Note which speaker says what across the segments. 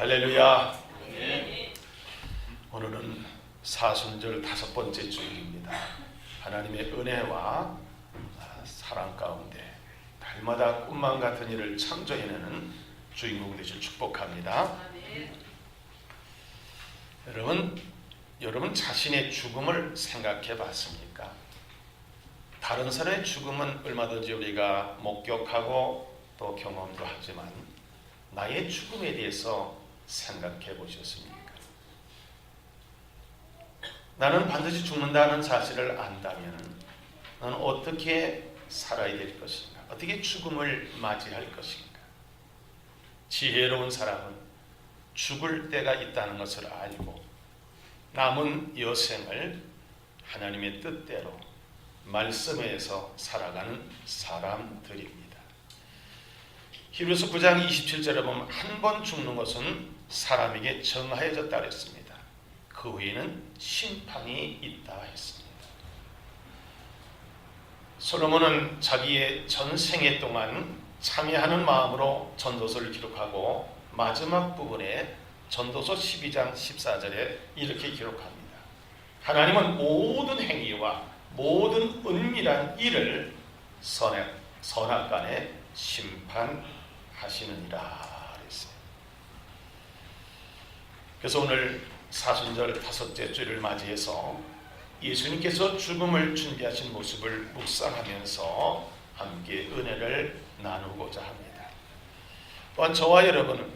Speaker 1: 할렐루야. 오늘은 사순절 5번째 주일입니다. 하나님의 은혜와 사랑 가운데 달마다 꿈만 같은 일을 창조해내는 주인공 되실 축복합니다. 여러분 자신의 죽음을 생각해 봤습니까? 다른 사람의 죽음은 얼마든지 우리가 목격하고 또 경험도 하지만 나의 죽음에 대해서 생각해 보셨습니까? 나는 반드시 죽는다는 사실을 안다면 나는 어떻게 살아야 될 것인가? 어떻게 죽음을 맞이할 것인가? 지혜로운 사람은 죽을 때가 있다는 것을 알고 남은 여생을 하나님의 뜻대로 말씀에서 살아가는 사람들입니다. 히브리서 9장 27절에 보면 한 번 죽는 것은 사람에게 정하여졌다 그랬습니다. 그 후에는 심판이 있다 했습니다. 솔로몬은 자기의 전생애 동안 참여하는 마음으로 전도서를 기록하고 마지막 부분에 전도서 12장 14절에 이렇게 기록합니다. 하나님은 모든 행위와 모든 은밀한 일을 선악간에 심판하시느니라 그랬어요. 그래서 오늘 사순절 5째 주일을 맞이해서 예수님께서 죽음을 준비하신 모습을 묵상하면서 함께 은혜를 나누고자 합니다. 또한 저와 여러분은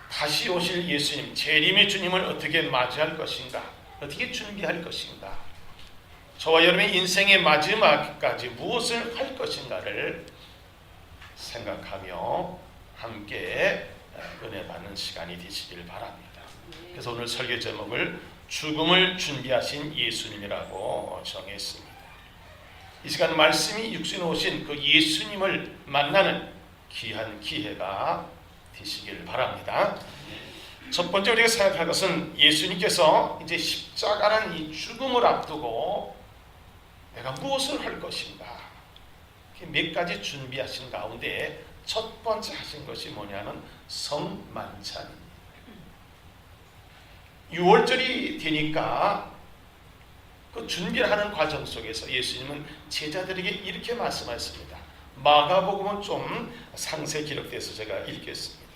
Speaker 1: 다시 오실 예수님, 재림의 주님을 어떻게 맞이할 것인가, 어떻게 준비할 것인가, 저와 여러분의 인생의 마지막까지 무엇을 할 것인가를 생각하며 함께 은혜 받는 시간이 되시길 바랍니다. 그래서 오늘 설교 제목을 죽음을 준비하신 예수님이라고 정했습니다. 이 시간 말씀이 육신에 오신 그 예수님을 만나는 귀한 기회가 되시길 바랍니다. 첫 번째 우리가 생각할 것은 예수님께서 이제 십자가라는 이 죽음을 앞두고 내가 무엇을 할 것인가, 몇 가지 준비하신 가운데 첫 번째 하신 것이 뭐냐면 성만찬입니다. 6월절이 되니까 그 준비를 하는 과정 속에서 예수님은 제자들에게 이렇게 말씀하셨습니다. 마가복음은 좀 상세 기록돼서 제가 읽겠습니다.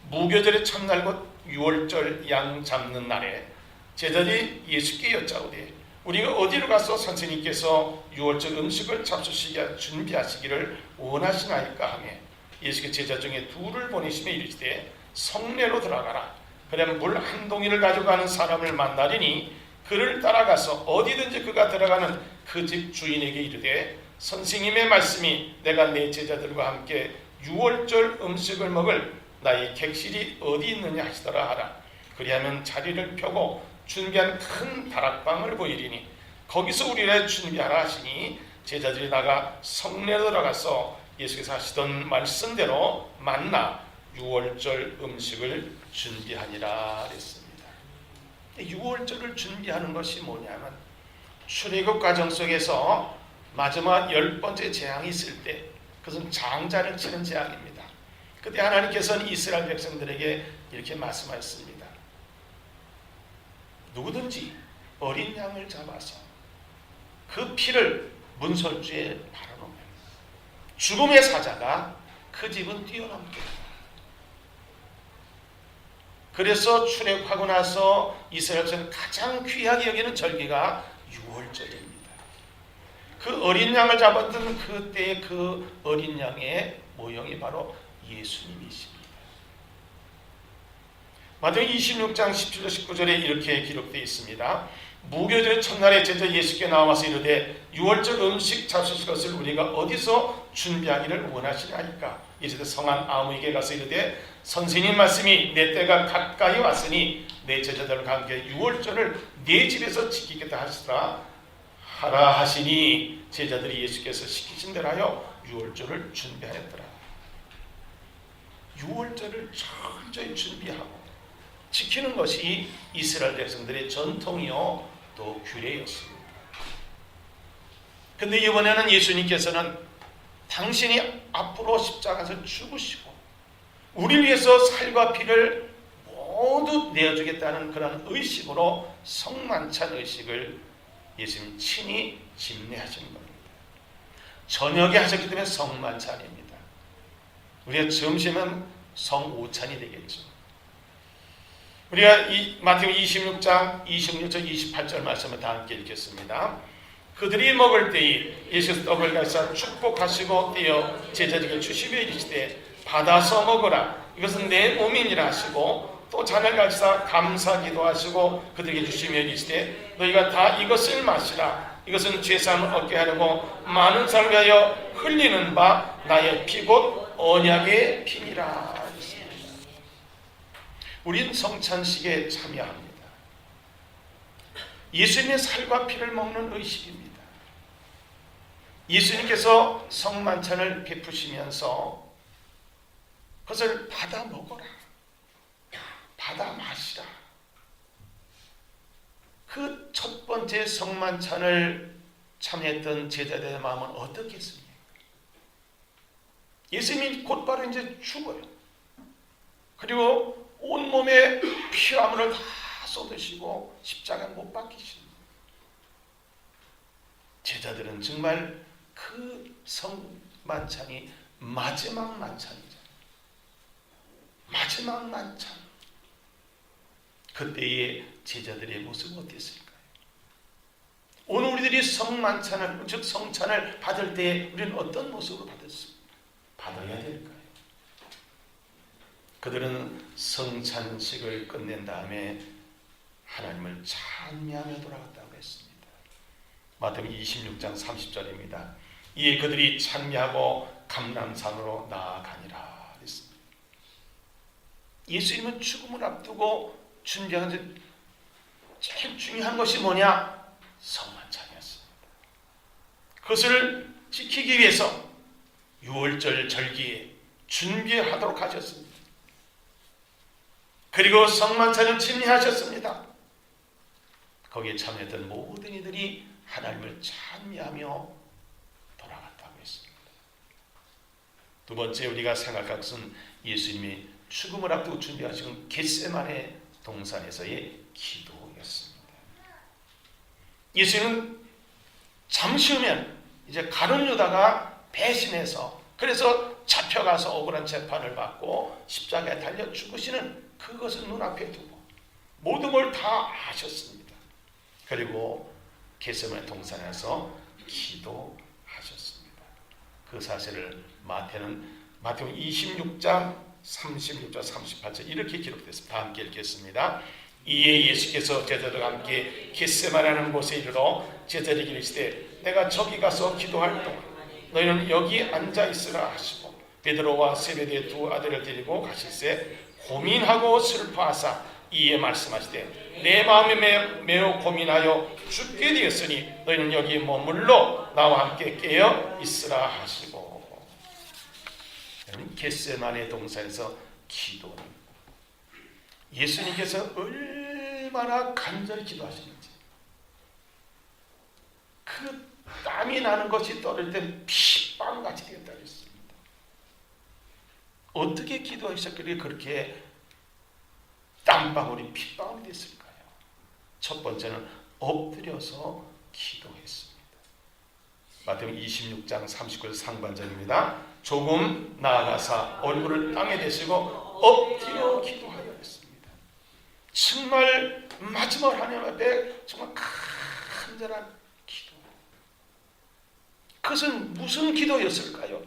Speaker 1: 무교절의 첫날 곧 6월절 양 잡는 날에 제자들이 예수께 여짜오되 우리가 어디로 가서 선생님께서 6월절 음식을 잡수시게 준비하시기를 원하시나이까 하며 예수께 제자 중에 둘을 보내시며 이르시되 성내로 들어가라. 그러면 물 한 동이를 가져가는 사람을 만나리니 그를 따라가서 어디든지 그가 들어가는 그 집 주인에게 이르되 선생님의 말씀이 내가 내 제자들과 함께 6월절 음식을 먹을 나의 객실이 어디 있느냐 하시더라 하라. 그리하면 자리를 펴고 준비한 큰 다락방을 보이리니 거기서 우리를 준비하라 하시니 제자들이 나가 성내로 들어가서 예수께서 하시던 말씀대로 만나 6월절 음식을 준비하니라 그랬습니다. 6월절을 준비하는 것이 뭐냐면 출애굽 과정 속에서 마지막 10번째 재앙이 있을 때 그것은 장자를 치는 재앙입니다. 그때 하나님께서는 이스라엘 백성들에게 이렇게 말씀하셨습니다. 누구든지 어린 양을 잡아서 그 피를 문설주에 바라놓으면 죽음의 사자가 그 집은 뛰어넘게. 그래서 출애굽하고 나서 이스라엘 백성은 가장 귀하게 여기는 절기가 6월절입니다. 그 어린 양을 잡았던 그때의 그 어린 양의 모형이 바로 예수님이십니다. 마태복음 26장 17절 19절에 이렇게 기록되어 있습니다. 무교절의 첫날에 제자 예수께 나와서 이르되 6월절 음식 잡수실 것을 우리가 어디서 준비하기를 원하시나이까? 이르되 성한 아무에게 가서 이르되 선생님 말씀이 내 때가 가까이 왔으니 내 제자들과 함께 6월절을 내 집에서 지키겠다 하시라 하라 하시니 제자들이 예수께서 시키신 대로 하여 6월절을 준비하였더라. 6월절을 철저히 준비하고 지키는 것이 이스라엘 백성들의 전통이요 또 규례였습니다. 그런데 이번에는 예수님께서는 당신이 앞으로 십자가에서 죽으시고 우리를 위해서 살과 피를 모두 내어주겠다는 그런 의식으로 성만찬 의식을 예수님 친히 집례하신 겁니다. 저녁에 하셨기 때문에 성만찬입니다. 우리가 점심은 성오찬이 되겠죠. 우리가 이 마태복음 26장 26절 28절 말씀을 다 함께 읽겠습니다. 그들이 먹을 때에 예수께서 떡을 가사 축복하시고 떼어 제자들에게 주시며 이르시되 받아서 먹으라 이것은 내 몸이니라 하시고 또 잔을 가지사 감사 기도하시고 그들에게 주시며 이르시되 너희가 다 이것을 마시라 이것은 죄사함을 얻게 하려고 많은 사람을 위하여 흘리는 바 나의 피 곧 언약의 피니라. 우린 성찬식에 참여합니다. 예수님의 살과 피를 먹는 의식입니다. 예수님께서 성만찬을 베푸시면서 그것을 받아 먹어라, 받아 마시라. 그 첫 번째 성만찬을 참여했던 제자들의 마음은 어떻겠습니까? 예수님이 곧바로 이제 죽어요. 그리고 온몸에 피라물을 다 쏟으시고 십자가에 못 박히시는 거예요. 제자들은 정말 그 성만찬이 마지막 만찬이죠. 마지막 만찬. 그때의 제자들의 모습은 어땠을까요? 오늘 우리들이 성만찬을, 즉 성찬을 받을 때 우리는 어떤 모습으로 받아야 될까요? 그들은 성찬식을 끝낸 다음에 하나님을 찬미하며 돌아갔다고 했습니다. 마태복음 26장 30절입니다. 이에 그들이 찬미하고 감람산으로 나아가니라 했습니다. 예수님은 죽음을 앞두고 준비하는 제일 중요한 것이 뭐냐? 성만찬이었습니다. 그것을 지키기 위해서 6월절 절기에 준비하도록 하셨습니다. 그리고 성만찬을 침례하셨습니다. 거기에 참여했던 모든 이들이 하나님을 찬미하며 돌아갔다고 했습니다. 두 번째 우리가 생각할 것은 예수님이 죽음을 앞두고 준비하신 겟세마네 동산에서의 기도였습니다. 예수님은 잠시 후면 이제 가룟 유다가 배신해서 그래서 잡혀가서 억울한 재판을 받고 십자가에 달려 죽으시는 그것을 눈앞에 두고 모든 걸 다 아셨습니다. 그리고 겟세마네 동산에서 기도하셨습니다. 그 사실을 마태복음 26장 36절 38절 이렇게 기록됐습니다. 다 함께 읽겠습니다. 이에 예수께서 제자들과 함께 겟세마네라는 곳에 이르러 제자들에게 이르시되 내가 저기 가서 기도할 동안 너희는 여기 앉아 있으라 하시고 베드로와 세베대의 두 아들을 데리고 가실새 고민하고 슬퍼하사 이에 말씀하시되 내 마음이 매우 고민하여 죽게 되었으니 너희는 여기 머물러 나와 함께 깨어 있으라 하시고. 겟세마네 동산에서 기도는 예수님께서 얼마나 간절히 기도하시는지 그 땀이 나는 것이 떨어질 때 피빵같이 되었다고 했습니다. 어떻게 기도하셨길래 그렇게 땀방울이 핏방울이 됐을까요? 첫 번째는 엎드려서 기도했습니다. 마태복음 26장 39절 상반절입니다. 조금 나아가사 얼굴을 땅에 대시고 엎드려 기도하여 했습니다. 정말 마지막 하나님 앞에 정말 간절한 기도. 그것은 무슨 기도였을까요?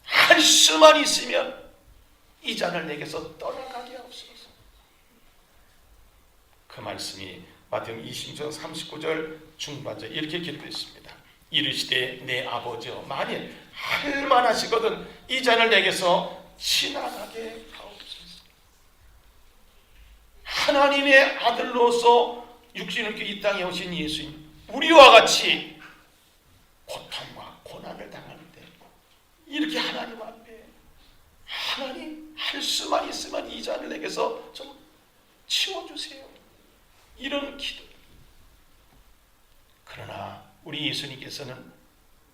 Speaker 1: 할 수만 있으면 이 잔을 내게서 떠나가게 하옵소서. 그 말씀이 마태복음 26장 39절 중반절 이렇게 기록되어 있습니다. 이르시되 내 아버지여 만일 할 만하시거든 이 잔을 내게서 지나가게 하옵소서. 하나님의 아들로서 육신을 입고 이 땅에 오신 예수님, 우리와 같이 고통과 고난을 당하는데 이렇게 하나님 앞에 하나님 할 수만 있으면 이 잔을 내게서 좀 치워주세요. 이런 기도. 그러나 우리 예수님께서는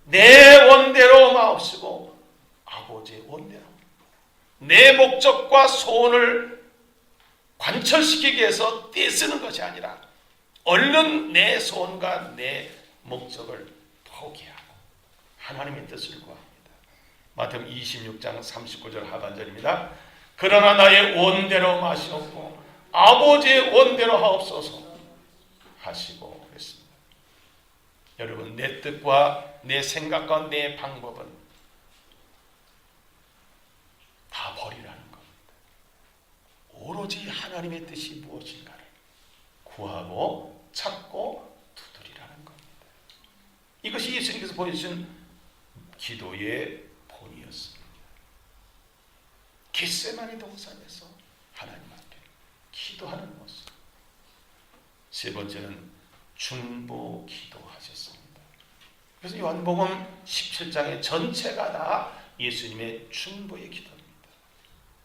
Speaker 1: 내 원대로 마옵시고 아버지의 원대로 내 목적과 소원을 관철시키기 위해서 떼쓰는 것이 아니라 얼른 내 소원과 내 목적을 포기하고 하나님의 뜻을 구합니다. 마태복음 26장 39절 하반절입니다. 그러나 나의 원대로 마시옵고 아버지의 원대로 하옵소서 하시고 그랬습니다. 여러분, 내 뜻과 내 생각과 내 방법은 다 버리라는 겁니다. 오로지 하나님의 뜻이 무엇인가를 구하고 찾고 두드리라는 겁니다. 이것이 예수님께서 보여주신 기도의 본이었습니다. 겟세마네 동산에서 하나님 앞에 기도하는 모습. 세 번째는 중보 기도하셨습니다. 그래서 요한복음 17장의 전체가 다 예수님의 중보의 기도입니다.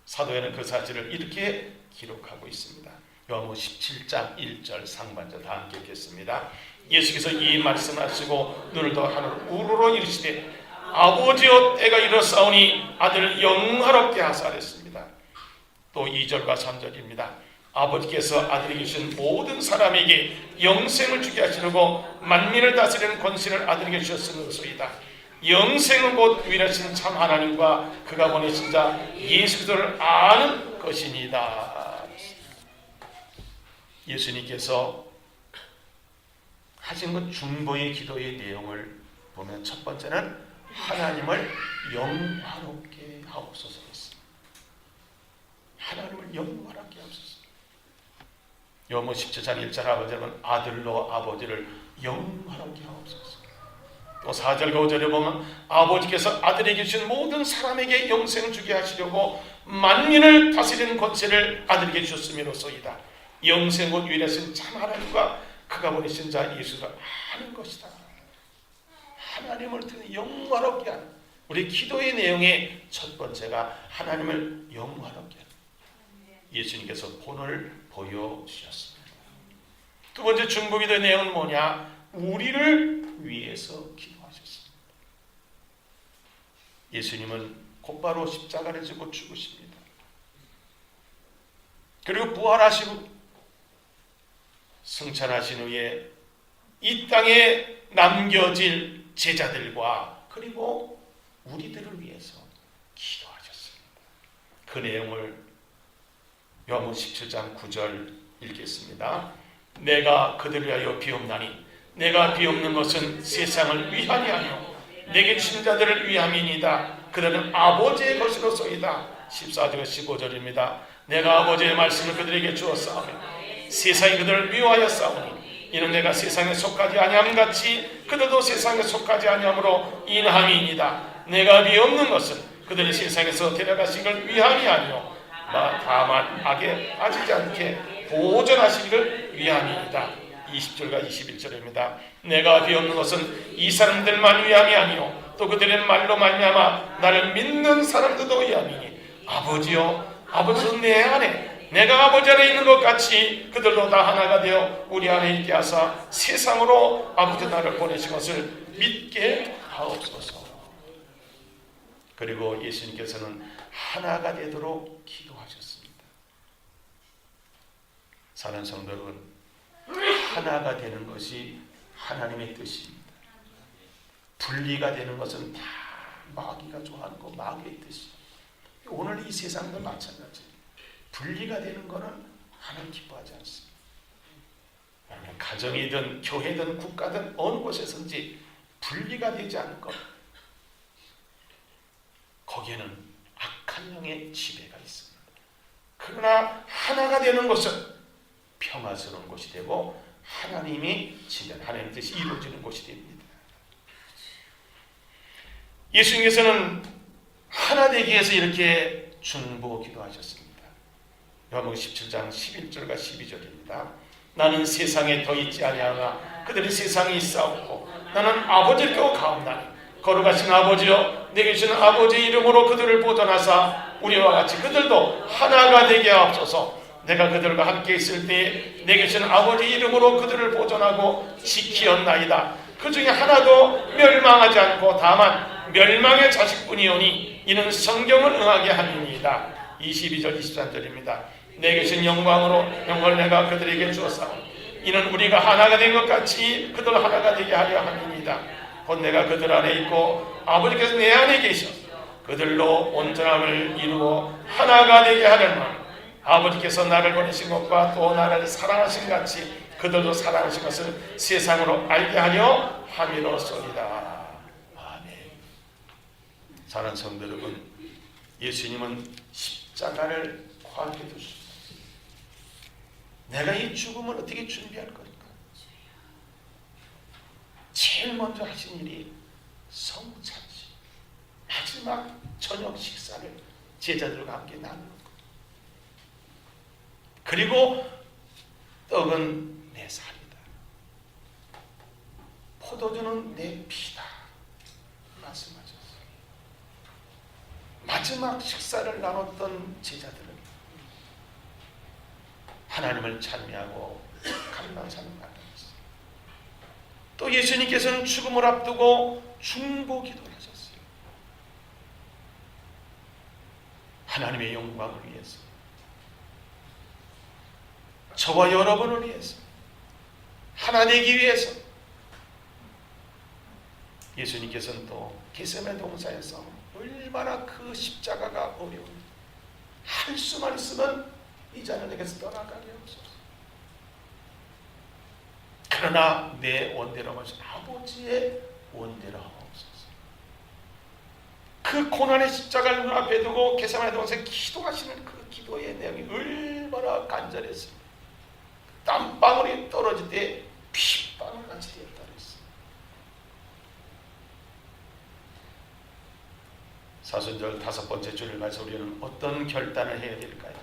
Speaker 1: 사도에는 그 사실을 이렇게 기록하고 있습니다. 요한복음 17장 1절 상반절 다 함께 읽겠습니다. 예수께서 이 말씀하시고 눈을 더 하늘로 우러러 이르시되 아버지여 때가 이르렀사오니 아들을 영화롭게 하사 하랬습니다. 또 2절과 3절입니다. 아버지께서 아들에게 주신 모든 사람에게 영생을 주게 하시려고 만민을 다스리는 권세를 아들에게 주셨음이로소이다. 영생은 곧 유일하신 참 하나님과 그가 보내신 자 예수 그리스도를 아는 것이니이다. 예수님께서 하신 것 중보의 기도의 내용을 보면 첫 번째는 하나님을 영화롭게 하옵소서 했습니다. 하나님을 영화롭게 하옵소서. 요한복음 17장 1절 아버지는 아들로 아버지를 영화롭게 하옵소서. 또 4절과 5절에 보면 아버지께서 아들에게 주신 모든 사람에게 영생을 주게 하시려고 만민을 다스리는 권세를 아들에게 주셨음이로소이다. 영생 곧 유일하신 참 하나님과 그가 보내신 자 예수를 아는 것이다. 하나님을 영화롭게 하는 우리 기도의 내용의 첫 번째가 하나님을 영화롭게 하는 예수님께서 본을 보여주셨습니다. 두 번째 중보기도의 내용은 뭐냐? 우리를 위해서 기도하셨습니다. 예수님은 곧바로 십자가를 지고 죽으십니다. 그리고 부활하시고 승천하신 후에 이 땅에 남겨질 제자들과 그리고 우리들을 위해서 기도하셨습니다. 그 내용을 요한복음 17장 9절 읽겠습니다. 내가 그들을 위하여 비옵나니 내가 비옵는 것은 세상을 위함이 아니요 내게 주신 자들을 위함이니이다. 그들은 아버지의 것이로소이다. 14절과 15절입니다. 내가 아버지의 말씀을 그들에게 주었사오며 세상이 그들을 미워하였사오니 이는 내가 세상에 속하지 아니함 같이 그들도 세상에 속하지 아니함으로 인함이니이다. 내가 비옵는 것은 그들이 세상에서 데려가시기를 위함이 아니요 다만 악에 빠지지 않게 보존하시기를 위함이니이다. 20절과 21절입니다. 내가 비옵는 것은 이 사람들만 위함이 아니요 또 그들의 말로 말미암아 나를 믿는 사람들도 위함이니 아버지여 아버지는 내 안에 내가 아버지 안에 있는 것 같이 그들도 다 하나가 되어 우리 안에 있게 하사 세상으로 아버지 나를 보내신 것을 믿게 하옵소서. 그리고 예수님께서는 하나가 되도록 기도하셨습니다. 사랑하는 성도 여러분, 하나가 되는 것이 하나님의 뜻입니다. 분리가 되는 것은 다 마귀가 좋아하는 거, 마귀의 뜻이에요. 오늘 이 세상도 마찬가지예요. 분리가 되는 것은 하나님 기뻐하지 않습니다. 가정이든 교회든 국가든 어느 곳에서든지 분리가 되지 않은 것, 거기에는 악한 영의 지배가 있습니다. 그러나 하나가 되는 것은 평화스러운 곳이 되고 하나님이 지배, 하나님의 뜻이 이루어지는 곳이 됩니다. 예수님께서는 하나 되기 위해서 이렇게 중보 기도하셨습니다. 요한복음 17장 11절과 12절입니다. 나는 세상에 더 있지 아니하나 그들이 세상에 있사옵고 나는 아버지를 껴 가옵나니 거룩하신 아버지여 내게 주신 아버지의 이름으로 그들을 보존하사 우리와 같이 그들도 하나가 되게 하옵소서. 내가 그들과 함께 있을 때에 내게 주신 아버지의 이름으로 그들을 보존하고 지키었나이다. 그 중에 하나도 멸망하지 않고 다만 멸망의 자식뿐이오니 이는 성경을 응하게 함이니이다. 22절 23절입니다. 내게 주신 영광으로 영광을 내가 그들에게 주었사오니 이는 우리가 하나가 된 것 같이 그들 하나가 되게 하려 함이니이다. 곧 내가 그들 안에 있고 아버지께서 내 안에 계셔 그들로 온전함을 이루어 하나가 되게 하려면 아버지께서 나를 보내신 것과 또 나를 사랑하신 같이 그들도 사랑하신 것을 세상으로 알게 하려 함이로소이다. 아멘. 사랑하는 성도 여러분, 예수님은 십자가를 코앞에 두셨습니다. 내가 이 죽음을 어떻게 준비할 것인가? 제일 먼저 하신 일이 성찬식, 마지막 저녁 식사를 제자들과 함께 나누는 것. 그리고 떡은 내 살이다, 포도주는 내 피다 말씀하셨어요. 마지막 식사를 나눴던 제자들은 하나님을 찬미하고 감사하는 말씀이었어요. 또 예수님께서는 죽음을 앞두고 중보 기도를 하셨어요. 하나님의 영광을 위해서, 저와 여러분을 위해서, 하나 되기 위해서 예수님께서는 또 겟세마네 동산에서 얼마나 그 십자가가 어려운지 할 수만 있으면 이 잔을 내게서 떠나가게 하옵소서. 그러나 내 원대로 하셔 아버지의 원대로 하옵소서. 그 고난의 십자가를 눈앞에 두고 겟세마네 동산에 기도하시는 그 기도의 내용이 얼마나 간절했습니다. 땀방울이 떨어질 때 핏방울 같이 되었다 그랬습니다. 사순절 5번째 주를 말해서 우리는 어떤 결단을 해야 될까요?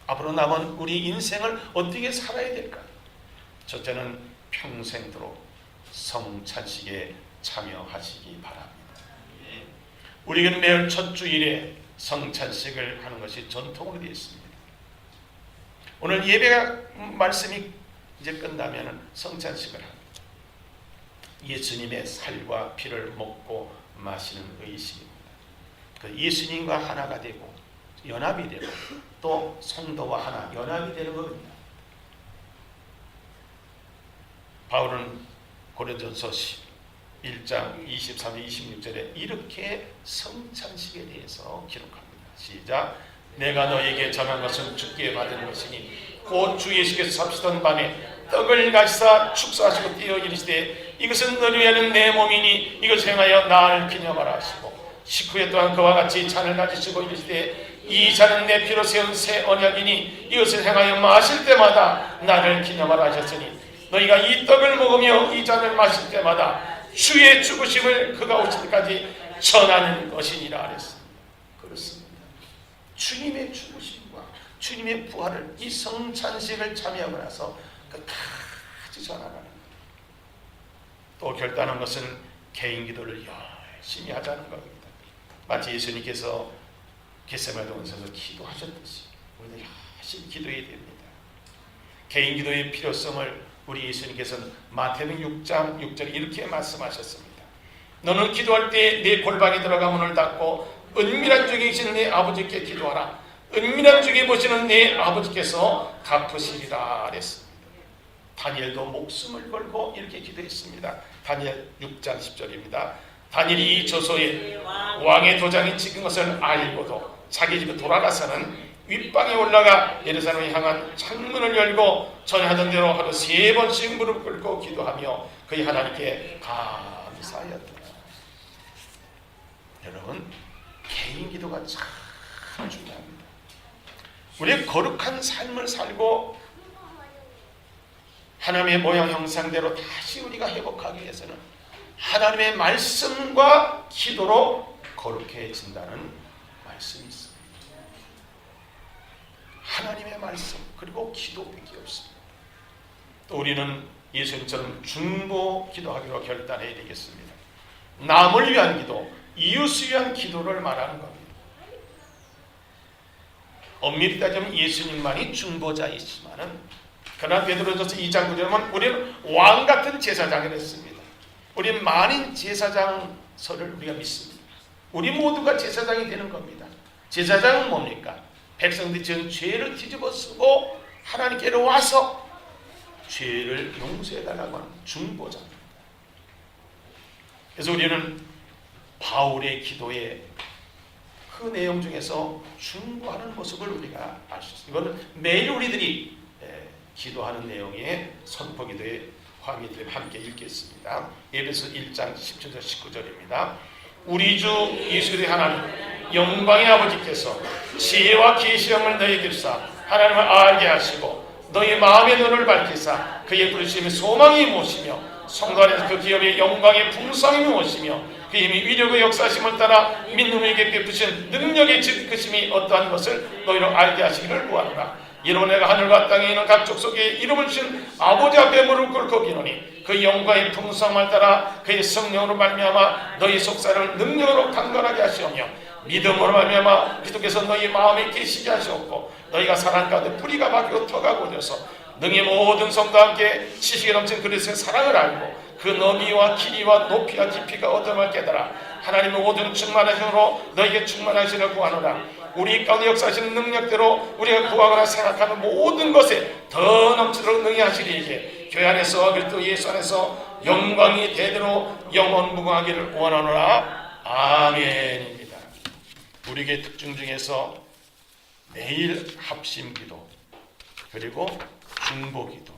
Speaker 1: 앞으로 남은 우리 인생을 어떻게 살아야 될까요? 첫째는 평생도록 성찬식에 참여하시기 바랍니다. 우리는 매일 첫 주일에 성찬식을 하는 것이 전통으로 되어 있습니다. 오늘 예배가 말씀이 이제 끝나면 성찬식을 합니다. 예수님의 살과 피를 먹고 마시는 의식입니다. 그 예수님과 하나가 되고 연합이 되고 또 성도와 하나 연합이 되는 겁니다. 바울은 고린도전서 1장 23절 26절에 이렇게 성찬식에 대해서 기록합니다. 시작. 내가 너에게 전한 것은 주께 받은 것이니 곧 주 예수께서 잡시던 밤에 떡을 가시사 축사하시고 띄어 이르시되 이것은 너를 위하는 내 몸이니 이것을 행하여 나를 기념하라 하시고 식후에 또한 그와 같이 잔을 가지시고 이르시되 이 잔은 내 피로 세운 새 언약이니 이것을 행하여 마실 때마다 나를 기념하라 하셨으니 너희가 이 떡을 먹으며 이 잔을 마실 때마다 주의 죽으심을 그가 오실 때까지 전하는 것이니라 하셨습니다. 그렇습니다. 주님의 죽으심과 주님의 부활을 이 성찬식을 참여하고 나서 끝까지 전하라는 거예요. 또 결단한 것은 개인 기도를 열심히 하자는 겁니다. 마치 예수님께서 겟세마네 동산에서 기도하셨듯이 우리도 열심히 기도해야 됩니다. 개인 기도의 필요성을 우리 예수님께서는 마태복음 6장 6절에 이렇게 말씀하셨습니다. 너는 기도할 때 내 골방에 들어가 문을 닫고 은밀한 중에 계시는 내 아버지께 기도하라. 은밀한 중에 보시는 내 아버지께서 갚으시리라 그랬습니다. 다니엘도 목숨을 걸고 이렇게 기도했습니다. 다니엘 6장 10절입니다. 다니엘이 이 저소에 왕의 도장이 찍힌 것을 알고도 자기 집에 돌아가서는 윗방에 올라가 예루살렘을 향한 창문을 열고 전에 하던 대로 하루 3번씩 무릎 꿇고 기도하며 그의 하나님께 감사하였더라. 여러분, 개인 기도가 참 중요합니다. 우리의 거룩한 삶을 살고 하나님의 모양 형상대로 다시 우리가 회복하기 위해서는 하나님의 말씀과 기도로 거룩해진다는 말씀이 있습니다. 하나님의 말씀 그리고 기도밖에 없습니다. 또 우리는 예수님처럼 중보 기도하기로 결단해야 되겠습니다. 남을 위한 기도, 이웃을 위한 기도를 말하는 겁니다. 엄밀히 따지면 예수님만이 중보자이시지만은 그러나 베드로전서 2장 9절에 보면 우리는 왕같은 제사장을 했습니다. 우리는 만인 제사장서를 우리가 믿습니다. 우리 모두가 제사장이 되는 겁니다. 제사장은 뭡니까? 백성들이 지은 죄를 뒤집어 쓰고 하나님께로 와서 죄를 용서해달라고 하는 중보자입니다. 그래서 우리는 바울의 기도의 그 내용 중에서 중보하는 모습을 우리가 알 수 있습니다. 이거는 매일 우리들이 기도하는 내용의 선포기도의 화면을 함께 읽겠습니다. 에베소 1장 17절 19절입니다. 우리 주 예수 그리스도의 하나님 영광의 아버지께서 지혜와 계시함을 너희에게 주사 하나님을 알게 하시고 너희 마음의 눈을 밝히사 그의 부르심의 소망이 무엇이며 성도 안에서 그 기업의 영광의 풍성함이 무엇이며 그 힘이 위력의 역사심을 따라 믿는 이에게 베푸신 능력의 지극하심이 어떠한 것을 너희로 알게 하시기를 구하노라. 이러므로 내가 하늘과 땅에 있는 각 족속에 이름을 주신 아버지 앞에 무릎 꿇고 기도니 그 영광의 풍성함을 따라 그의 성령으로 말미암아 너희 속사를 능력으로 강건하게 하시오며 믿음으로 말미암아 그리스도께서 너희 마음에 계시게 하시옵고 너희가 사랑 가운데 뿌리가 박히고 터가 고져서 능히 모든 성도와 함께 지식에 넘친 그리스도의 사랑을 알고 그 너비와 길이와 높이와 깊이가 어떠함을 깨달아 하나님의 모든 충만하심으로 너희에게 충만하시기를 구하노라. 우리 가운데 역사하시는 능력대로 우리가 구하거나 생각하는 모든 것에 더 넘치도록 능히 하시리이게 교회 안에서 그리스도 예수 안에서 영광이 대대로 영원무궁하기를 원하노라. 아멘입니다. 우리에게 특징 중에서 매일 합심기도 그리고 중보기도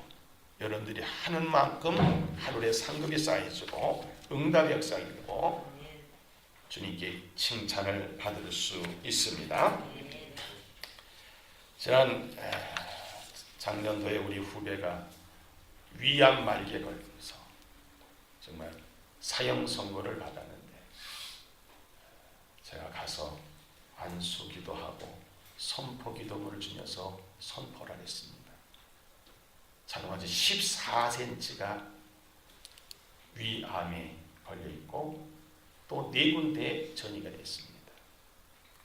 Speaker 1: 여러분들이 하는 만큼 하늘의 상급이 쌓여지고 응답의 역사이고 주님께 칭찬을 받을 수 있습니다. 지난 작년도에 우리 후배가 위암 말기에 걸려서 정말 사형 선고를 받았는데 제가 가서 안수 기도하고 선포 기도문을 주면서 선포를 했습니다. 자그마치 14cm가 위암에 걸려있고 또 4군데 전이가 됐습니다.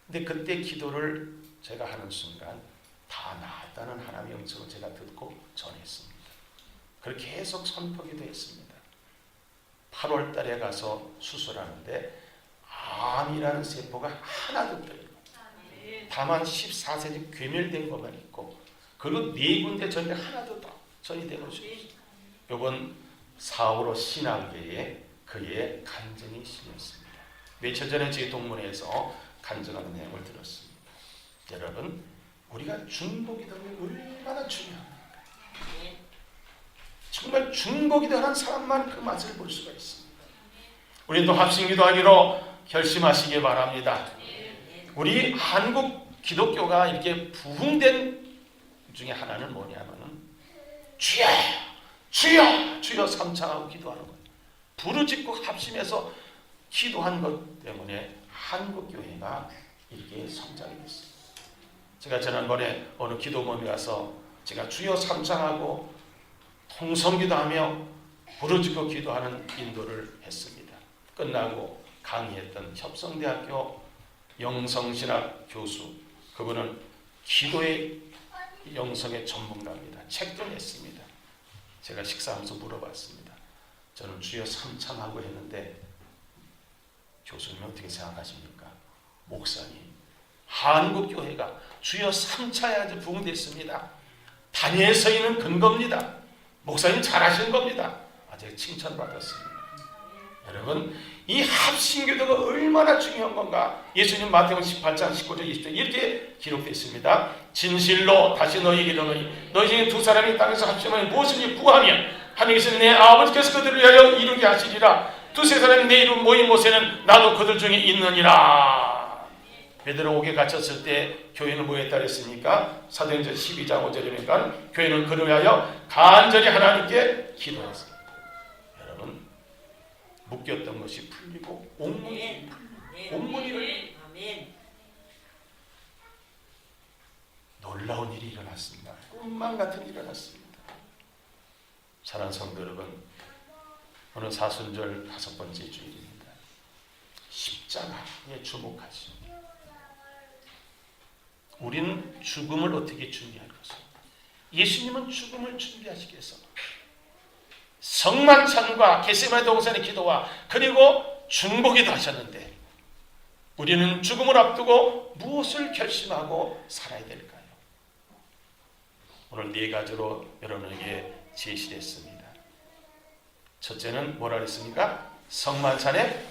Speaker 1: 근데 그때 기도를 제가 하는 순간 다 나았다는 하나님의 음성을 제가 듣고 전했습니다. 그렇게 계속 선포기도 했습니다. 8월 달에 가서 수술하는데 암이라는 세포가 하나도 없더라고요. 다만 14cm 괴멸된 것만 있고 그리고 4군데 전이 하나도 더 전이 되고 있습니다. 이번 4.15 신앙계에 그의 간증이 실렸습니다. 며칠 전에 제 동문회에서 간증하는 내용을 들었습니다. 여러분, 우리가 중보기도가 얼마나 중요합니까? 정말 중보기도하는 사람만 그 맛을 볼 수가 있습니다. 우리도 합심기도하기로 결심하시기 바랍니다. 우리 한국 기독교가 이렇게 부흥된 중에 하나는 뭐냐면은 주여 주여 주여 삼창하고 기도하는 거예요. 부르짖고 합심해서 기도한 것 때문에 한국 교회가 이렇게 성장이 됐습니다. 제가 지난번에 어느 기도 모임에 가서 제가 주여 삼창하고 통성기도하며 부르짖고 기도하는 인도를 했습니다. 끝나고 강의했던 협성대학교 영성신학 교수, 그분은 기도의 영성의 전문가입니다. 책도 냈습니다. 제가 식사하면서 물어봤습니다. 저는 주여 삼창하고 했는데 교수님 어떻게 생각하십니까? 목사님, 한국교회가 주여 삼차야지 부흥됐습니다. 단위에 서 있는 근거입니다. 목사님 잘하신 겁니다. 제가 칭찬받았습니다. 여러분, 이 합심기도가 얼마나 중요한 건가? 예수님 마태복음 18장 19절 20절 이렇게 기록되어 있습니다. 진실로 다시 너희에게 이르노니 너희 중에 두 사람이 땅에서 합심하여 무엇인지 구하면 하나님께서 내 아버지께서 그들을 위하여 이루게 하시리라. 두세 사람이 내 이름 모인 곳에는 나도 그들 중에 있느니라. 베드로 옥에 갇혔을 때 교회는 뭐에 따랐습니까? 사도행전 12장 5절이니까 교회는 그를 위하여 간절히 하나님께 기도했습니다. 여러분, 묶였던 것이 풀리고 옥문이 옥문이 놀라운 일이 일어났습니다. 꿈만 같은 일이 일어났습니다. 사랑하는 성도 여러분, 오늘 사순절 5번째 주일입니다. 십자가에 주목하시오. 우리는 죽음을 어떻게 준비할 것입니다. 예수님은 죽음을 준비하시기 위해서 성만찬과 겟세마네 동산의 기도와 그리고 중보기도 하셨는데 우리는 죽음을 앞두고 무엇을 결심하고 살아야 될까요? 오늘 네 가지로 여러분에게 제시를 했습니다. 첫째는 뭐라 그랬습니까? 성만찬에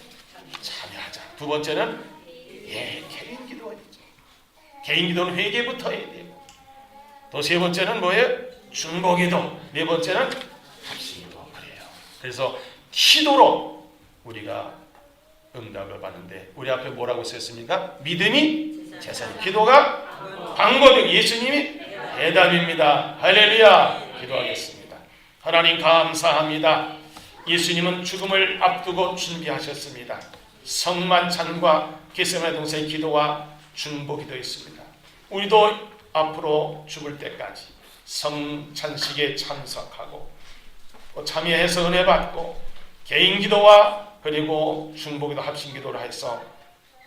Speaker 1: 참여하자. 두 번째는 개인 기도하죠. 개인 기도는 회개부터 해야 되고, 또 세 번째는 뭐예요? 중보기도. 네 번째는 합심기도. 그래요. 그래서 기도로 우리가 응답을 받는데, 우리 앞에 뭐라고 썼습니까? 믿음이 재산, 기도가 방법이고 예수님이 대답입니다. 할렐루야. 기도하겠습니다. 하나님 감사합니다. 예수님은 죽음을 앞두고 준비하셨습니다. 성만찬과 겟세마네 동산의 기도와 중보기도 있습니다. 우리도 앞으로 죽을 때까지 성찬식에 참석하고 참여해서 은혜 받고 개인 기도와 그리고 중보기도 합심기도를 해서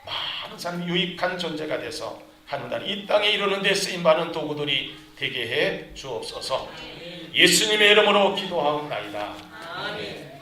Speaker 1: 많은 사람이 유익한 존재가 돼서 하나님 이 땅에 이루는 데 쓰임받는 도구들이 되게 해 주옵소서. 예수님의 이름으로 기도하옵나이다. 아멘.